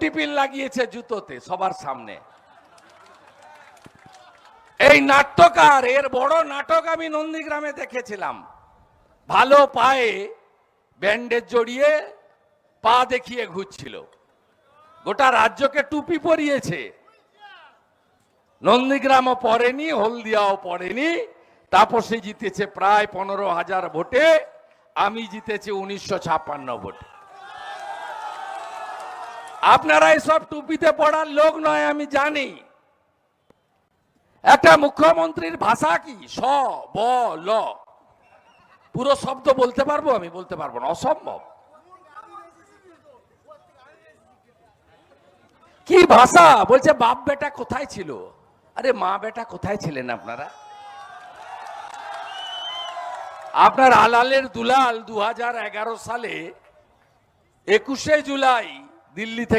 Safety pin লাগিয়েছে জুতোতে সবার সামনে। এই নাট্যকার, এর বড় নাটক আমি নন্দীগ্রামে দেখেছিলাম। ভালো পায়ে ব্যান্ডেজ জড়িয়ে পা দেখিয়ে ঘুরছিল, গোটা রাজ্যকে টুপি পরিয়েছে। নন্দীগ্রামও পড়েনি, হলদিয়াও পড়েনি। তাপসে জিতেছে প্রায় 15,000 ভোটে, আমি জিতেছি 1956 ভোটে। আপনারা এসব টুপিতে পড়ার লোক নয়, আমি জানি। একটা মুখ্যমন্ত্রীর ভাষা কি? স ব ল, পুরো শব্দ বলতে পারবো? আমি বলতে পারবো না, অসম্ভব। কি ভাষা বলছে? বাপ বেটা কোথায় ছিল? আরে মা বেটা কোথায় ছিলেন আপনারা? আপনার আলালের দুলাল 2011 সালে 21শে জুলাই দিল্লি থেকে